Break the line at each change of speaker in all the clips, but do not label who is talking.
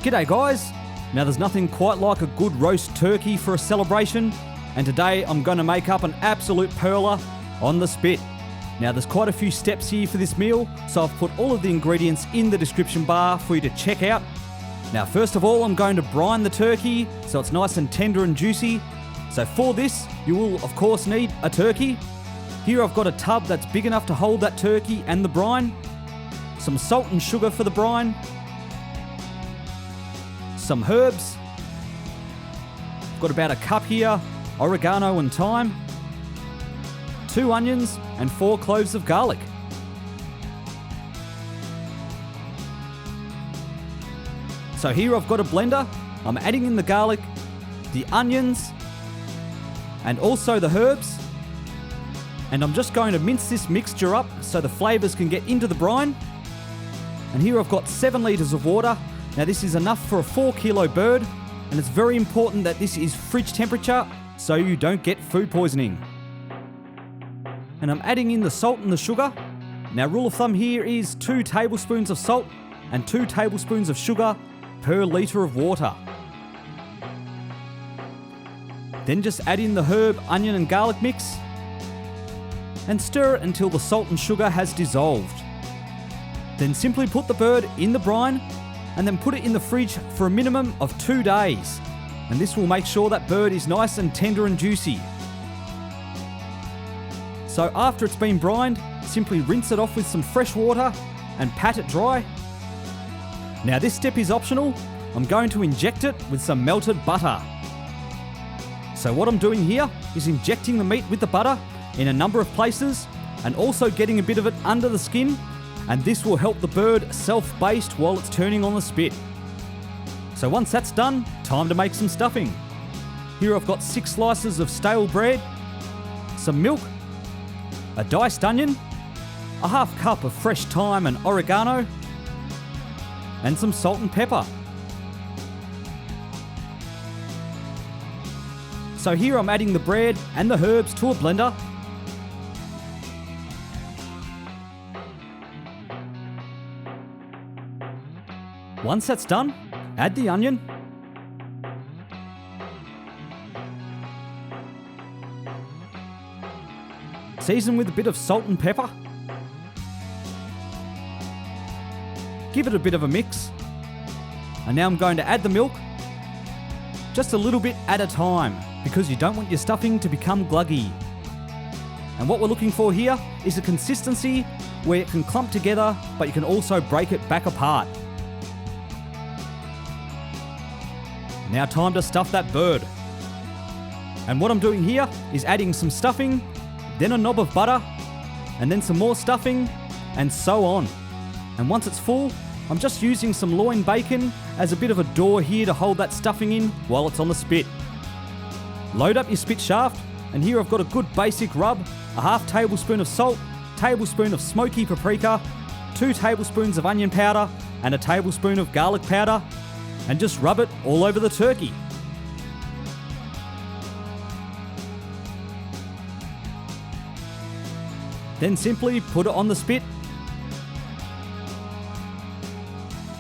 G'day guys! Now there's nothing quite like a good roast turkey for a celebration, and today I'm going to make up an absolute perler on the spit. Now there's quite a few steps here for this meal, so I've put all of the ingredients in the description bar for you to check out. Now first of all, I'm going to brine the turkey so it's nice and tender and juicy. So for this, you will of course need a turkey. Here I've got a tub that's big enough to hold that turkey and the brine. Some salt and sugar for the brine. Some herbs. I've got about a cup here, oregano and thyme. 2 onions and 4 cloves of garlic. So here I've got a blender. I'm adding in the garlic, the onions, and also the herbs. And I'm just going to mince this mixture up so the flavours can get into the brine. And here I've got 7 litres of water. Now this is enough for a 4 kilo bird, and it's very important that this is fridge temperature so you don't get food poisoning. And I'm adding in the salt and the sugar. Now rule of thumb here is 2 tablespoons of salt and 2 tablespoons of sugar per litre of water. Then just add in the herb, onion and garlic mix and stir it until the salt and sugar has dissolved. Then simply put the bird in the brine and then put it in the fridge for a minimum of 2 days. And this will make sure that bird is nice and tender and juicy. So after it's been brined, simply rinse it off with some fresh water and pat it dry. Now this step is optional. I'm going to inject it with some melted butter. So what I'm doing here is injecting the meat with the butter in a number of places and also getting a bit of it under the skin, and this will help the bird self-baste while it's turning on the spit. So once that's done, time to make some stuffing. Here I've got 6 slices of stale bread, some milk, a diced onion, a half cup of fresh thyme and oregano, and some salt and pepper. So here I'm adding the bread and the herbs to a blender. Once that's done, add the onion, season with a bit of salt and pepper, give it a bit of a mix, and now I'm going to add the milk, just a little bit at a time, because you don't want your stuffing to become gluggy. And what we're looking for here is a consistency where it can clump together, but you can also break it back apart. Now time to stuff that bird. And what I'm doing here is adding some stuffing, then a knob of butter, and then some more stuffing, and so on. And once it's full, I'm just using some loin bacon as a bit of a door here to hold that stuffing in while it's on the spit. Load up your spit shaft, and here I've got a good basic rub, a half tablespoon of salt, tablespoon of smoky paprika, 2 tablespoons of onion powder, and a tablespoon of garlic powder, and just rub it all over the turkey. Then simply put it on the spit.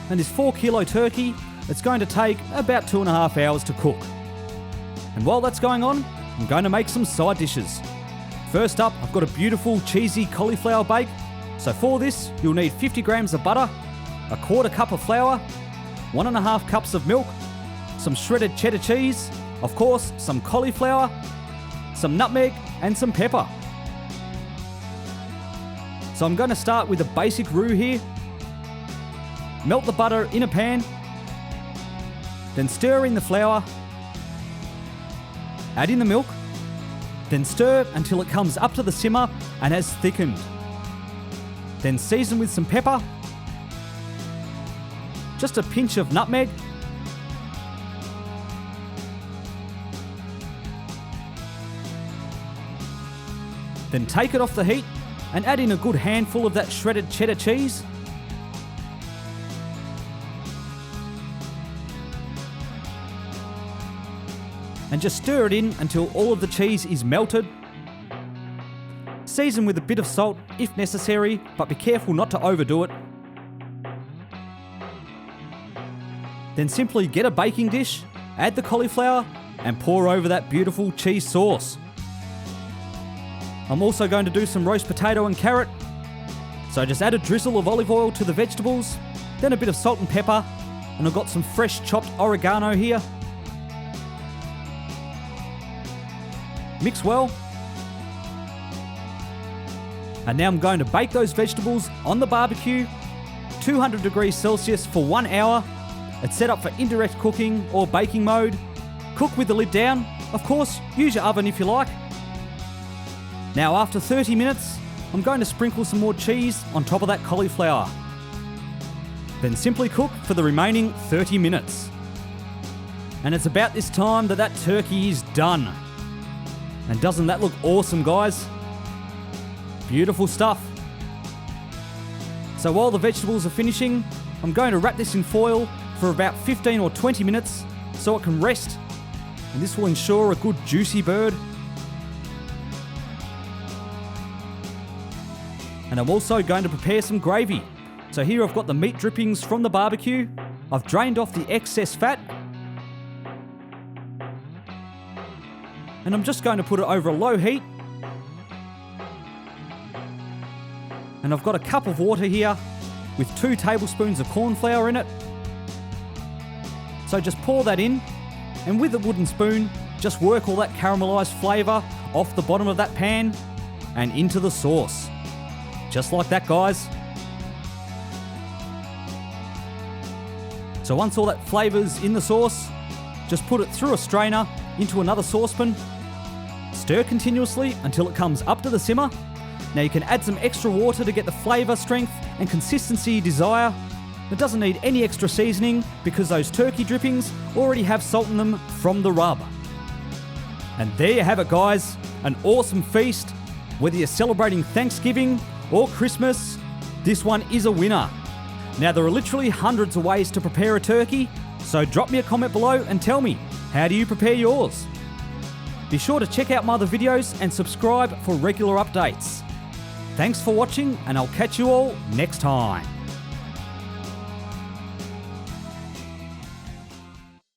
And this 4 kilo turkey, it's going to take about 2.5 hours to cook. And while that's going on, I'm going to make some side dishes. First up, I've got a beautiful cheesy cauliflower bake. So for this, you'll need 50 grams of butter, a 1/4 cup of flour, 1.5 cups of milk, some shredded cheddar cheese, of course, some cauliflower, some nutmeg, and some pepper. So I'm going to start with a basic roux here. Melt the butter in a pan, then stir in the flour, add in the milk, then stir until it comes up to the simmer and has thickened. Then season with some pepper, just a pinch of nutmeg, then take it off the heat and add in a good handful of that shredded cheddar cheese. And just stir it in until all of the cheese is melted. Season with a bit of salt if necessary, but be careful not to overdo it. Then simply get a baking dish, add the cauliflower, and pour over that beautiful cheese sauce. I'm also going to do some roast potato and carrot. So just add a drizzle of olive oil to the vegetables, then a bit of salt and pepper, and I've got some fresh chopped oregano here. Mix well. And now I'm going to bake those vegetables on the barbecue, 200 degrees Celsius for 1 hour. It's set up for indirect cooking or baking mode. Cook with the lid down. Of course, use your oven if you like. Now after 30 minutes, I'm going to sprinkle some more cheese on top of that cauliflower. Then simply cook for the remaining 30 minutes. And it's about this time that turkey is done. And doesn't that look awesome, guys? Beautiful stuff. So while the vegetables are finishing, I'm going to wrap this in foil for about 15 or 20 minutes so it can rest. And this will ensure a good juicy bird. And I'm also going to prepare some gravy. So here I've got the meat drippings from the barbecue. I've drained off the excess fat. And I'm just going to put it over a low heat. And I've got a cup of water here with 2 tablespoons of corn flour in it. So just pour that in, and with a wooden spoon, just work all that caramelised flavour off the bottom of that pan and into the sauce. Just like that, guys. So once all that flavour's in the sauce, just put it through a strainer into another saucepan. Stir continuously until it comes up to the simmer. Now you can add some extra water to get the flavour, strength and consistency you desire. It doesn't need any extra seasoning because those turkey drippings already have salt in them from the rub. And there you have it, guys. An awesome feast. Whether you're celebrating Thanksgiving or Christmas, this one is a winner. Now there are literally hundreds of ways to prepare a turkey, so drop me a comment below and tell me, how do you prepare yours? Be sure to check out my other videos and subscribe for regular updates. Thanks for watching, and I'll catch you all next time.